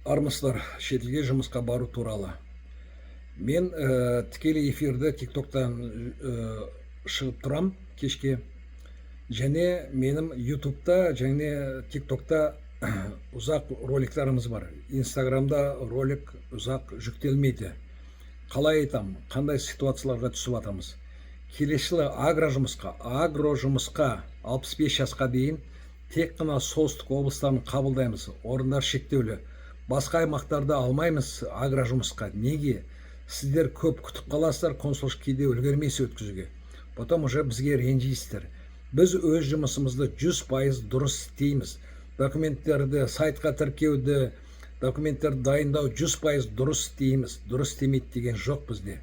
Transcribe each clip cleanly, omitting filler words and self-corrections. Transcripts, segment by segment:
Армысыздар, шетелге жұмысқа бару туралы. Мен тікелей эфирді тиктоктан шығып тұрам кешке. Және менің ютубта және тиктокта ұзақ роликтарымыз бар. Инстаграмда ролик ұзақ жүктелмейді. Қалай айтам, қандай ситуацияларға түсіп атамыз. Келесі жылы агро жұмысқа 65 жасқа дейін тек қана солтүстік облыстарын қабылдаймыз. Орындар шектеулі. Басқа аймақтарды алмаймыз агро жұмысқа. Неге? Сіздер көп күтіп қаласыздар, консулшылық кейде үлгермейсіз өткізуге. Потом уже бізге ренжисіздер. Біз өз жұмысымызды 100% дұрыс істейміз. Документтерді, сайтқа тіркеуді, документтерді дайындау 100% дұрыс істейміз. Дұрыс істемейді деген жоқ бізде.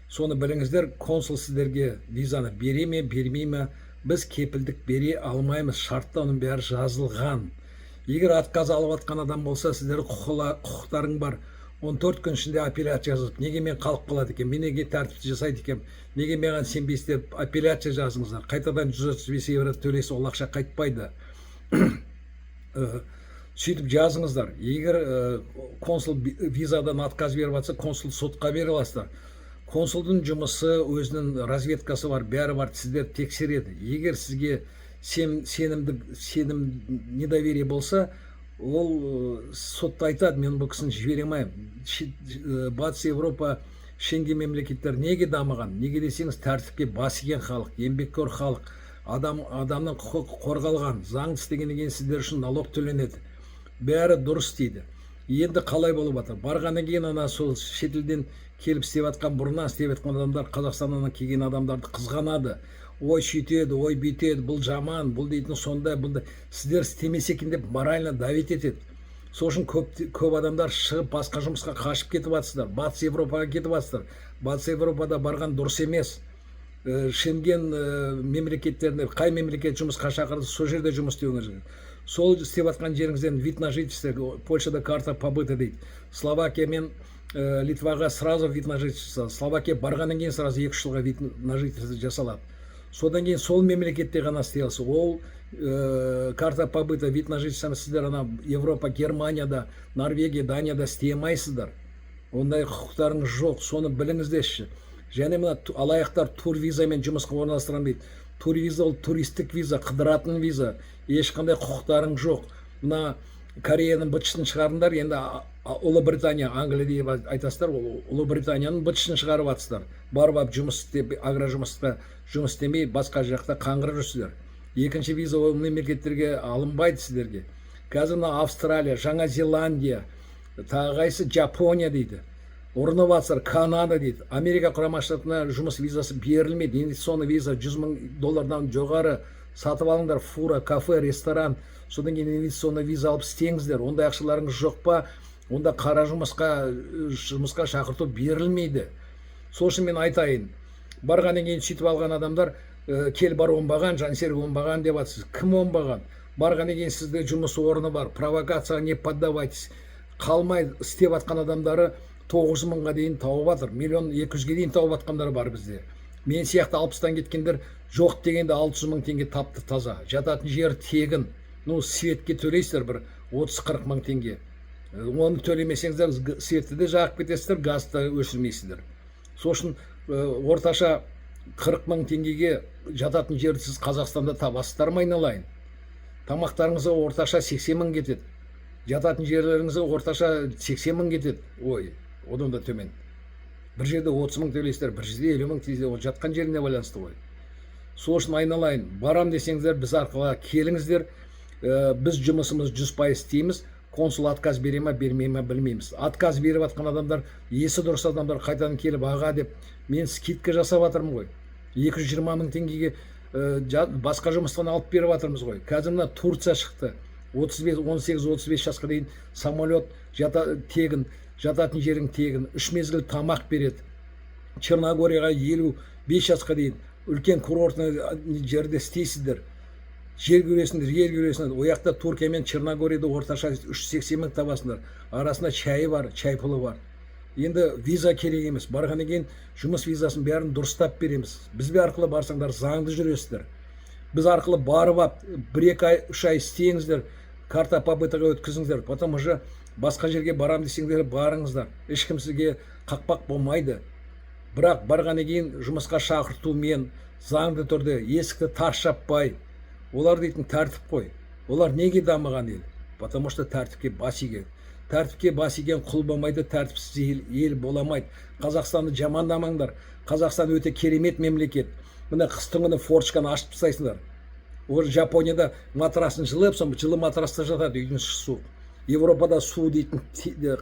Соны біліңіздер, консул сіздерге визаны бере ме, бермей ме, біз кепілдік бере алмаймыз. Шартта оның бәрі жазылған. Егер отказ алып атқан адам болса, сіздер құқықтарың бар. 14 күн ішінде апелляция жазып, неге мен қалып қалады екен, мен неге тәртіпті жасайды екен, неге маған сенбейсіз деп апелляция жазыңыздар. Қайтадан 135 евро төлесе, ол ақша қайтпайды. Сөйтіп жазыңыздар. Егер консул визадан отказ беріп жатса, консул сотқа бере аласыздар. Консулдың жұмысы, өзінің разведкасы бар, бәрі бар, сіздер тексереді. Егер сізге сенім недоверие болса, ол сотта айтады, мен бұл кісіні жібере алмаймын. Батыс Европа, Шенген мемлекеттер неге дамыған? Неге десеңіз, тәртіпке бас иген халық, еңбеккөр халық, адамның құқығы қорғалған, заңды істегеннен кейін сіздер үшін налог төленеді. Бәрі дұрыс дейді. Енді қалай болып жатыр? Барғаннан кейін ана сол шетелден келіп істеп жатқан, бұрыннан істеп жатқан адамдар Қазақстаннан келген адамдарды қызғанады. Ой шүйтеді, ой бүйтеді, бұл жаман, бұл дейтін сондай, бұлдай. Сіздер істемесе екен деп морально давить етеді. Сол үшін көп адамдар шығып басқа жұмысқа қашып кетіп жатсыздар. Батыс Европаға кетіп жатсыздар. Батыс Европада барған дұрыс емес. Шенген мемлекеттерінде қай мемлекет жұмысқа шақырды, сол жерде жұмыс істеуіңіз керек. Сол істеп жатқан жеріңізден вид на жительство, Польшада карта побыта дейді. Словакия мен Литваға сразу вид на жительство. Словакия барғаннан кейін сразу 2 жылға вид на жительство жасалады. Содан кейін сол мемлекетте ғана істейсіз. Ол карта побыта, вид на жительство сіздер ана Европа, Германияда, Норвегия, Данияда істей алмайсыздар. Ондай құқықтарыңыз жоқ. Соны біліңіздерші. Және мына алаяқтар турвизамен жұмысқа орналастырам дейді. Турвиза ол туристік виза, қыдыратын виза. Ешқандай құқықтарың жоқ. Мына Кореяның бытшысын шығарыңдар, енді Ұлыбритания, Англия деп айтасыздар, Ұлыбританияның бытшысын шығарып атсыздар. Барып жұмыс істеп, агро жұмысқа жұмыс істемей, басқа жақта қаңғырып жүрсіздер. Екінші виза ол мемлекеттерге алынбайды сіздерге. Қазір мына Австралия, Жаңа Зеландия, тағайсы Жапония дейді. Ұрынып атсыздар, Канада дейді. Америка құрама штатына жұмыс визасы берілмейді. Енді соны виза $100,000 жоғары сатып алыңдар, фура, кафе, ресторан. Содан кейін инвестиционный виза алып істеңіздер. Ондай ақшаларыңыз жоқ па? Онда қара жұмысқа шақырту берілмейді. Сол үшін мен айтайын. Барғаннан кейін сөйтіп алған адамдар кел бар оңбаған, Жансерік оңбаған деп атсыз. Кім оңбаған? Барғаннан кейін сізде жұмыс орны бар. Провокацияға не поддавайтесь. Қалмай істеп атқан адамдары 900,000-ға дейін тауып атыр. 1,200,000-ге дейін тауып атқандар бар бізде. Мен сияқты 60-тан кеткендер жоқ дегенде 600,000 теңге тапты таза. Жататын жер тегін. Светке төлейсіздер бір 30-40 мың теңге. Оны төлемесеңіздер светті де жағып кетесіздер, газды өшірмейсіздер. Сол үшін орташа 40 мың теңгеге жататын жерді сіз Қазақстанда табасыздар ма айналайын? Тамақтарыңызға орташа 80 мың кетеді. Жататын жерлеріңізге орташа 80 мың кетеді. Ой, одан да төмен. Бір жерде 30 мың төлейсіздер, бір жерде 50 мың төлейсіздер, ол жатқан жеріне байланысты ғой. Сол үшін айналайын, барам десеңіздер, біз арқылы келіңіздер. Біз жұмысымыз 100% істейміз. Консул отказ бере ме, бермей ме білмейміз. Отказ беріп атқан адамдар, есі дұрыс адамдар қайтадан келіп, аға деп, мен скидка жасап жатырмын ғой. 220 мың теңгеге басқа жұмыстан алып беріп жатырмыз ғой. Қазір мына Турция шықты. 18-35 жасқа дейін самолет тегін, жататын жерің тегін, 3 мезгіл тамақ береді. Черногорияға 55 жасқа дейін үлкен курортный жерде істейсіздер. Жер көресіңдер, ел көресіңдер. Ояқта Туркия мен Черногорияда орташа 380 мың табасыңдар. Арасында чайы бар, чай пұлы бар. Енді виза керек емес. Барғаннан кейін жұмыс визасын бәрін дұрыстап береміз. Бізбе арқылы барсаңдар заңды жүресіздер. Біз арқылы барып, 1-2 ай, 3 ай істеңіздер, карта побытыға өткізіңіздер. Потом уже басқа жерге барам десеңдер барыңыздар, ешкім сізге қақпақ болмайды. Бірақ барғаннан кейін жұмысқа шақыртумен заңды түрде есікті тарс жаппай, олар дейтін тәртіп қой. Олар неге дамыған ел? Потому что тәртіпке бас иген. Тәртіпке бас иген құл болмайды, тәртіпсіз ел боламайды. Қазақстанды жамандамаңдар. Қазақстан өте керемет мемлекет. Міне қыстың күні форточканы ашып тастайсыңдар. Ол Жапонияда матрасын жылып, жылы матраста жатады, үйдің суық. Европада су дейтін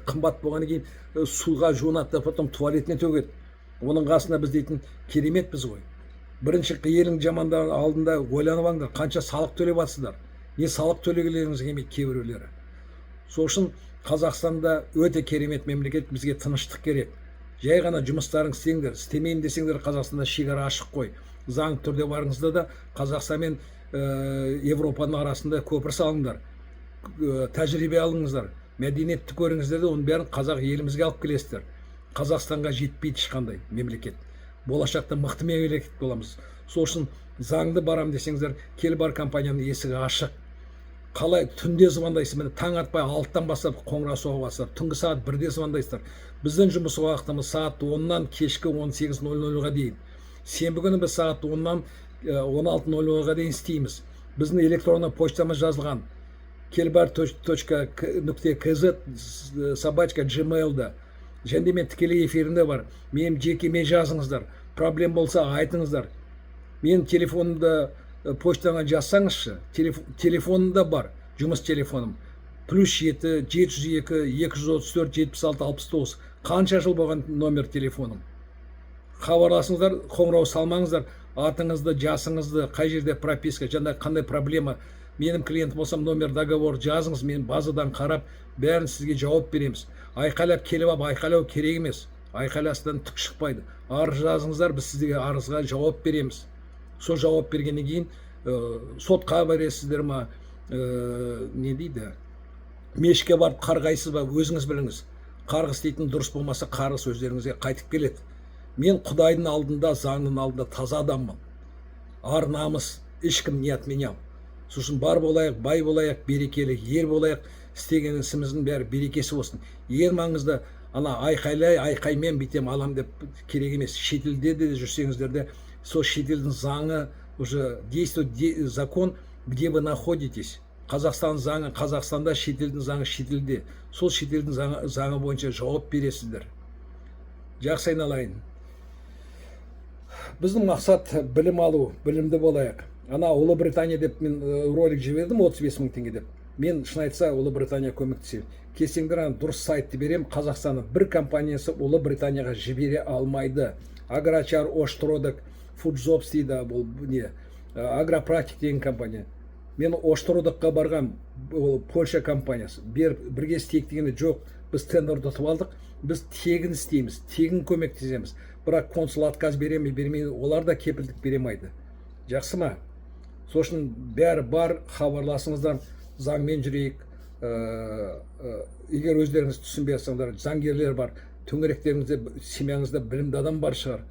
қымбат болғаннан кейін суға жуынады, потом туалетіне төгеді. Оның қасында біз дейтін кереметпіз ғой. Бірінші елің жамандар алдында ойланып алыңдар, қанша салық төлеп жатсыздар. Не салық төлегілеріңіз келмейді кейбіреулері. Сол үшін Қазақстанда өте керемет мемлекет, бізге тыныштық керек. Жай ғана жұмыстарың істеңдер, істемейін десеңдер, Қазақстанда шекара ашық қой. Заң түрде барыңызда да Қазақстан мен Европаның арасында көпір салыңдар. Тәжірибе алыңыздар, мәдениетті көріңіздер де, оның бәрін қазақ елімізге алып келесіздер. Қазақстанға жетпейді ешқандай мемлекет. Болашақта мықты мемлекет боламыз. Сол үшін заңды барам десеңіздер, кел бар, компанияның есігі ашық. Қалай түнде звондайсыз, міне таң атпай 6-тан бастап қоңырау соғып жатсыздар, түнгі сағат 1-де звондайсыздар. Біздің жұмыс уақытымыз сағат 10-нан кешкі 18:00-ға дейін. Сенбі күні біз сағат 10-нан 16:00-ға дейін істейміз. Біздің электронды почтамыз жазылған kelbar.kz@gmail-да. Және мен тікелей эфирінде бар. Менің жекеме жазыңыздар. Проблем болса айтыңыздар. Мен телефонымда почтаға жазсаңызшы, телефонымда бар, жұмыс телефоным. +7 702 234 76 69. Қанша жыл болған номер телефоным. Хабарласыңыздар, қоңырау салмаңыздар, атыңызды, жасыңызды, қай жерде прописка, және қандай проблема. Менің клиент болсам, номер, договор жазыңыз, мен базадан қарап, бәрін сізге жауап береміз. Айқайлап келіп ап, айқайлау керек емес. Айқайласынан түк шықпайды. Арыз жазыңыздар, біз сізге арызға жауап береміз. Сол жауап бергеннен кейін сотқа бересіздер ма, не дейді, мешітке барып қарғайсыз ба, өзіңіз біліңіз. Қарғыс дейтін дұрыс болмаса, қарғыс өздеріңізге қайтып келеді. Мен Құдайдың алдында, заңның алдында таза адаммын. Ар намыс ешкім не отменял. Сосын бар болайық, бай болайық, берекелі ер болайық, істеген ісіміздің бәрі берекесі болсын. Ең маңызды, ана айқаймен бүйтем алам деп керек емес. Шетелде де жүрсеңіздер де, сол шетелдің заңы, уже действует закон, где вы находитесь. Қазақстан заңы Қазақстанда, шетелдің заңы шетелде. Сол шетелдің заңы бойынша жауап бересіздер. Жақсы айналайын. Біздің мақсат білім алу, білімді болайық. Ана Ұлыбритания деп мен ролик жібердім, 35 мың теңге деп. Мен шын айтса Ұлыбритания көмектесемін. Келсеңдер, дұрыс сайтты берем. Қазақстанның бір компаниясы Ұлыбританияға жібере алмайды. Аграчар, Оштродок, Фуджопс дейді, бұл не, Агропрактик деген компания. Мен Оштродокқа барған, ол Польша компаниясы. Бірге істейік дегенде жоқ, біз тендерді ұтып алдық. Біз тегін істейміз, тегін көмектесеміз. Бірақ консул отказ беремей, бермейді, олар да кепілдік беремейді. Жақсы ма? Сосын бәрі бар, хабарласыңыздар, заңмен жүрейік. Егер өздеріңіз түсінбей жатсаңдар, заңгерлер бар, төңіректеріңізде, семьяңызда білімді адам бар шығар,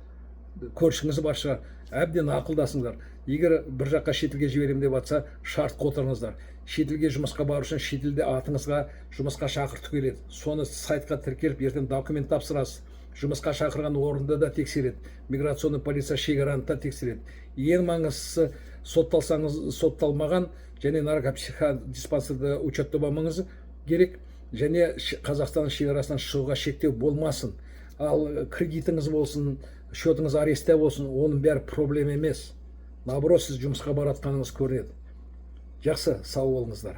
көршіңіз бар шығар, әбден ақылдасыңдар. Егер бір жаққа шетелге жіберем деп жатса, шарт қотырыңыздар. Шетелге жұмысқа бару үшін шетелде атыңызға жұмысқа шақырту келеді. Соны сайтқа тіркеліп, ертең документ тапсырасыз. Жұмысқа шақырған орында да тексереді. Миграционный полиция шекараны да тексереді. Ең маңыздысы, сотталсаңыз, сотталмаған және наркопсиходиспансерде учетта болмаңыз керек, және Қазақстан шекарасынан шығуға шектеу болмасын. Ал кредитіңіз болсын, счетыңыз аресте болсын, оның бәрі проблема емес. Наоборот, сіз жұмысқа баратқаныңыз көрінеді. Жақсы, сау болыңыздар.